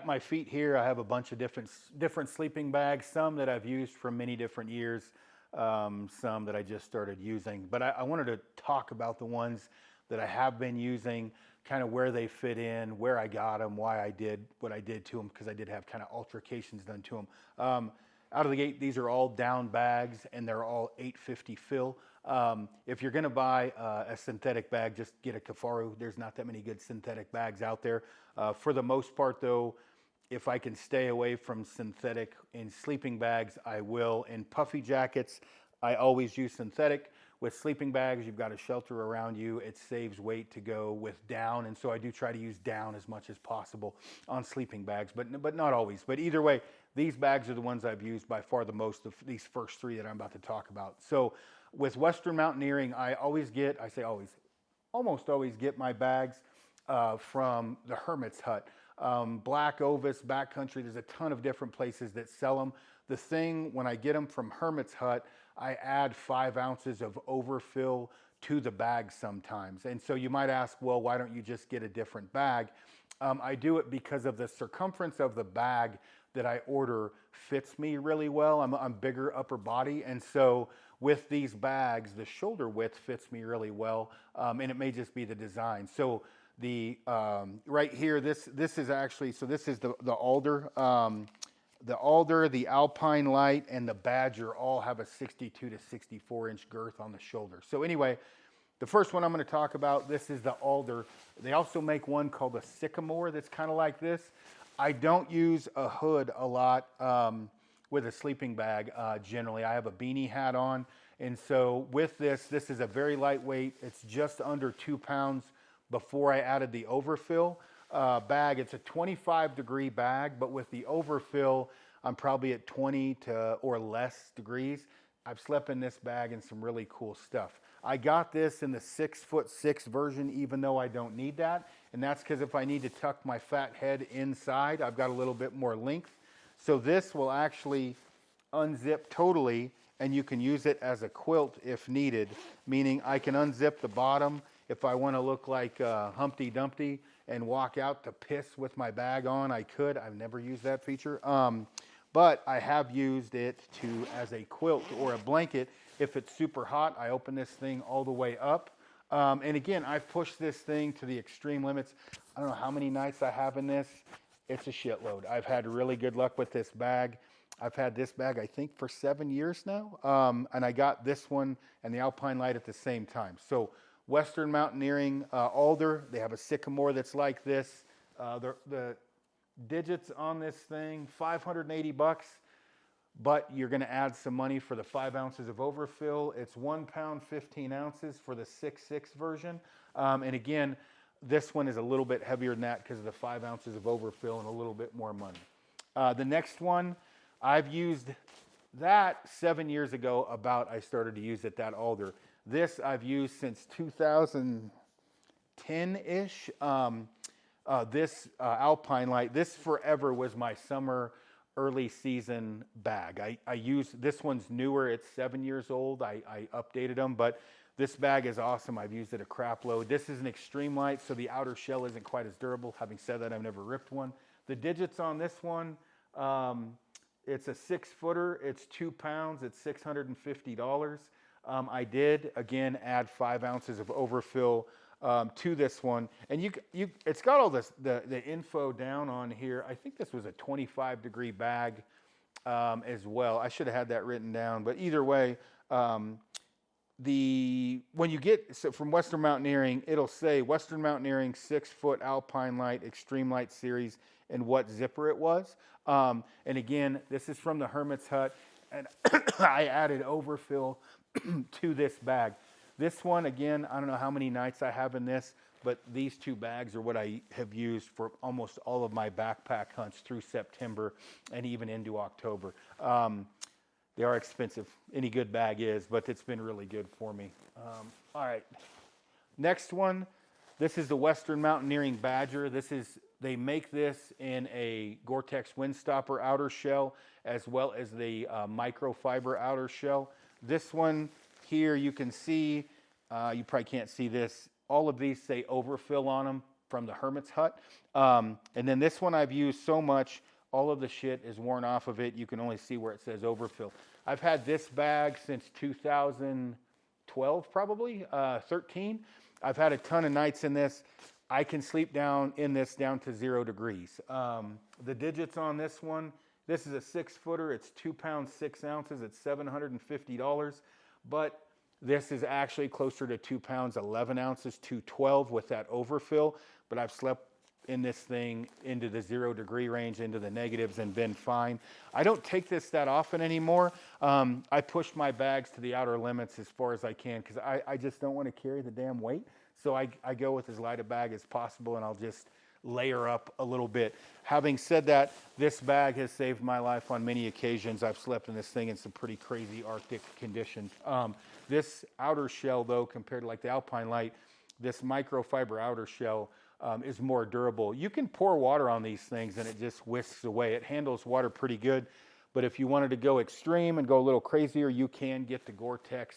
my feet here, I have a bunch of different sleeping bags, some that I've used for many different years, some that I just started using. But I wanted to talk about the ones that I have been using, kind of where they fit in, where I got them, why I did what I did to them, because I did have kind of altercations done to them. Out of the gate, these are all down bags, and they're all 850 fill. If you're going to buy a synthetic bag, just get a Kafaru. There's not that many good synthetic bags out there. For the most part, though, if I can stay away from synthetic in sleeping bags, I will. In puffy jackets, I always use synthetic. With sleeping bags, you've got a shelter around you. It saves weight to go with down, and so I do try to use down as much as possible on sleeping bags, but not always. But either way, these bags are the ones I've used by far the most of these first three that I'm about to talk about. So with Western Mountaineering, almost always get my bags from the Hermit's Hut. Black Ovis, Backcountry, there's a ton of different places that sell them. The thing, when I get them from Hermit's Hut, I add 5 ounces of overfill to the bag sometimes. And so you might ask, well, why don't you just get a different bag? I do it because of the circumference of the bag that I order fits me really well. I'm bigger upper body, and so with these bags, the shoulder width fits me really well, and it may just be the design. So the right here, this is actually, so this is the Alder. The Alder, the Alpine Lite, and the Badger all have a 62 to 64 inch girth on the shoulder. So anyway, the first one I'm going to talk about, this is the Alder. They also make one called a Sycamore that's kind of like this. I don't use a hood a lot with a sleeping bag generally. I have a beanie hat on, and so with this is a very lightweight. It's just under 2 pounds before I added the overfill bag. It's a 25 degree bag, but with the overfill, I'm probably at 20 or less degrees. I've slept in this bag in some really cool stuff. I got this in the 6'6" version, even though I don't need that. And that's because if I need to tuck my fat head inside, I've got a little bit more length. So this will actually unzip totally, and you can use it as a quilt if needed, meaning I can unzip the bottom if I want to look like Humpty Dumpty and walk out to piss with my bag on. I could. I've never used that feature. But I have used it as a quilt or a blanket. If it's super hot, I open this thing all the way up. And again, I've pushed this thing to the extreme limits. I don't know how many nights I have in this. It's a shitload. I've had really good luck with this bag. I've had this bag, I think, for 7 years now. And I got this one and the Alpine Lite at the same time. So Western Mountaineering, Alder, they have a Sycamore that's like this. The digits on this thing, 580 bucks, but you're going to add some money for the 5 ounces of overfill. It's 1 pound, 15 ounces for the 6'6" version. And again, this one is a little bit heavier than that because of the 5 ounces of overfill and a little bit more money. The next one, I've used that 7 years ago I started to use it, that Alder. This I've used since 2010-ish. This Alpine Lite, this forever was my summer early season bag. I use, this one's newer, it's 7 years old. I updated them, but this bag is awesome. I've used it a crap load. This is an extreme light, so the outer shell isn't quite as durable. Having said that, I've never ripped one. The digits on this one, it's a 6-footer, it's 2 pounds, it's $650. I did, again, add 5 ounces of overfill to this one. And it's got all this, the info down on here. I think this was a 25 degree bag as well. I should have had that written down. But either way, when you get, so from Western Mountaineering, it'll say Western Mountaineering 6-foot Alpine Lite Extreme Light Series and what zipper it was. And again, this is from the Hermit's Hut. And I added overfill to this bag. This one, again, I don't know how many nights I have in this, but these two bags are what I have used for almost all of my backpack hunts through September and even into October. They are expensive. Any good bag is, but it's been really good for me. All right. Next one, this is the Western Mountaineering Badger. They make this in a Gore-Tex Windstopper outer shell as well as the microfiber outer shell. This one here, you can see, you probably can't see this, all of these say overfill on them. from the hermit's hut. And then this one I've used so much, all of the shit is worn off of it. You can only see where it says overfill. I've had this bag since 2012, probably 13. I've had a ton of nights in this. I can sleep down in this down to 0 degrees. The digits on this one, this is a 6-footer. It's 2 pounds, 6 ounces. It's $750. But this is actually closer to 2 pounds, 11 ounces, 212 with that overfill. But I've slept in this thing into the 0 degree range, into the negatives, and been fine. I don't take this that often anymore. I push my bags to the outer limits as far as I can because I just don't want to carry the damn weight. So I go with as light a bag as possible, and I'll just layer up a little bit. Having said that, this bag has saved my life on many occasions. I've slept in this thing in some pretty crazy Arctic conditions. This outer shell, though, compared to like the Alpine Lite, this microfiber outer shell is more durable. You can pour water on these things and it just whisks away. It handles water pretty good, but if you wanted to go extreme and go a little crazier, you can get the Gore-Tex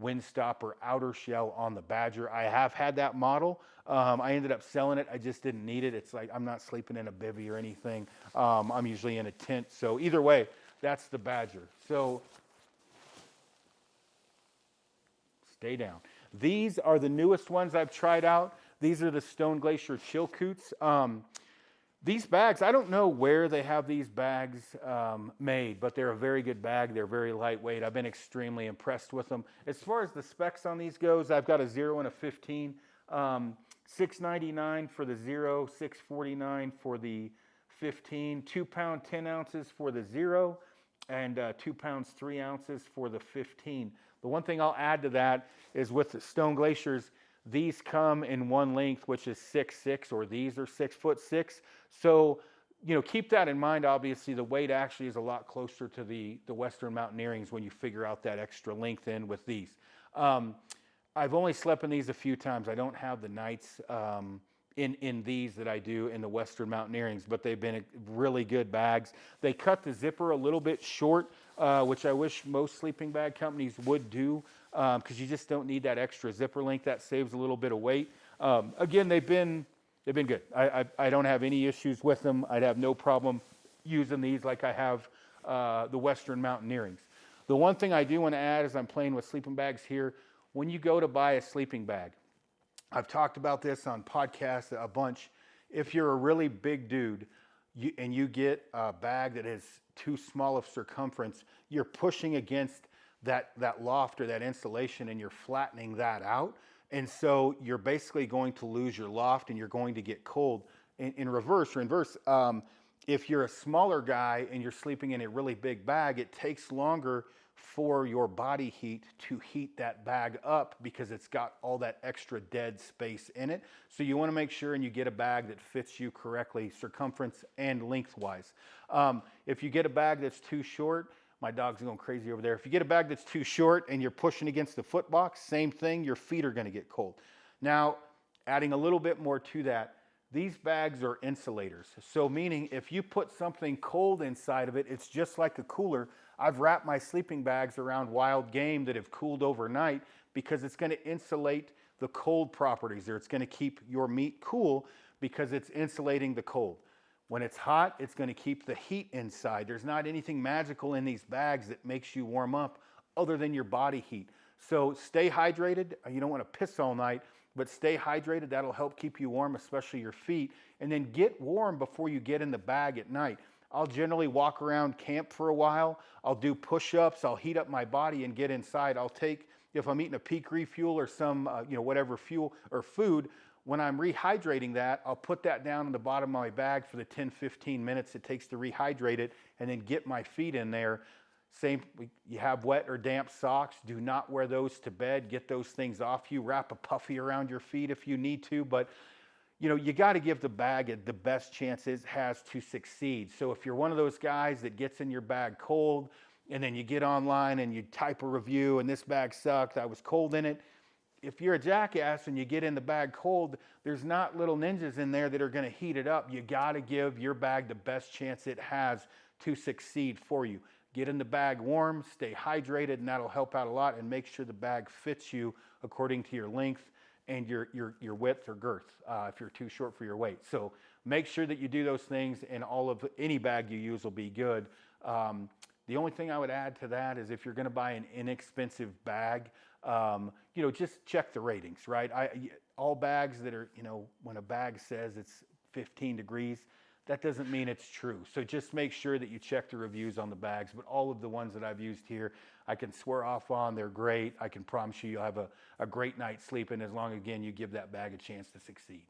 Windstopper outer shell on the Badger. I have had that model. I ended up selling it. I just didn't need it. It's like I'm not sleeping in a bivvy or anything. I'm usually in a tent. So either way, that's the Badger. So stay down. These are the newest ones I've tried out. These are the Stone Glacier Chilcoots. These bags, I don't know where they have these bags made, but they're a very good bag. They're very lightweight. I've been extremely impressed with them. As far as the specs on these goes, I've got a 0 and a 15. $6.99 for the 0, $6.49 for the 15, 2 pound 10 ounces for the 0, and 2 pounds 3 ounces for the 15. The one thing I'll add to that is with the Stone Glaciers, these come in one length, which is 6'6", or these are 6'6". So, you know, keep that in mind. Obviously, the weight actually is a lot closer to the Western Mountaineerings when you figure out that extra length in with these. I've only slept in these a few times. I don't have the nights in these that I do in the Western Mountaineerings, but they've been really good bags. They cut the zipper a little bit short, which I wish most sleeping bag companies would do, because you just don't need that extra zipper length. That saves a little bit of weight. Again, they've been good. I don't have any issues with them. I'd have no problem using these like I have the Western Mountaineerings. The one thing I do want to add as I'm playing with sleeping bags here, when you go to buy a sleeping bag, I've talked about this on podcasts a bunch. If you're a really big dude and you get a bag that is too small of circumference, you're pushing against that loft or that insulation and you're flattening that out. And so you're basically going to lose your loft and you're going to get cold. In reverse, if you're a smaller guy and you're sleeping in a really big bag, it takes longer for your body heat to heat that bag up because it's got all that extra dead space in it. So you want to make sure and you get a bag that fits you correctly, circumference and lengthwise. If you get a bag that's too short, my dog's going crazy over there. If you get a bag that's too short and you're pushing against the foot box, same thing, your feet are going to get cold. Now, adding a little bit more to that, these bags are insulators. So meaning if you put something cold inside of it, it's just like a cooler. I've wrapped my sleeping bags around wild game that have cooled overnight because it's going to insulate the cold properties there. It's going to keep your meat cool because it's insulating the cold. When it's hot, it's going to keep the heat inside. There's not anything magical in these bags that makes you warm up other than your body heat. So stay hydrated. You don't want to piss all night, but stay hydrated. That'll help keep you warm, especially your feet. And then get warm before you get in the bag at night. I'll generally walk around camp for a while. I'll do push-ups. I'll heat up my body and get inside. I'll take, if I'm eating a peak refuel or some, whatever fuel or food, when I'm rehydrating that, I'll put that down in the bottom of my bag for the 10, 15 minutes it takes to rehydrate it and then get my feet in there. Same, you have wet or damp socks. Do not wear those to bed. Get those things off you. Wrap a puffy around your feet if you need to. But, you got to give the bag the best chance it has to succeed. So if you're one of those guys that gets in your bag cold and then you get online and you type a review and this bag sucked, I was cold in it. If you're a jackass and you get in the bag cold, there's not little ninjas in there that are going to heat it up. You got to give your bag the best chance it has to succeed for you. Get in the bag warm, stay hydrated, and that'll help out a lot, and make sure the bag fits you according to your length and your width or girth if you're too short for your weight. So make sure that you do those things, and any bag you use will be good. The only thing I would add to that is if you're going to buy an inexpensive bag, just check the ratings, right? All bags that are, when a bag says it's 15 degrees, that doesn't mean it's true. So just make sure that you check the reviews on the bags. But all of the ones that I've used here, I can swear off on. They're great. I can promise you'll have a great night's sleeping as long, again, you give that bag a chance to succeed.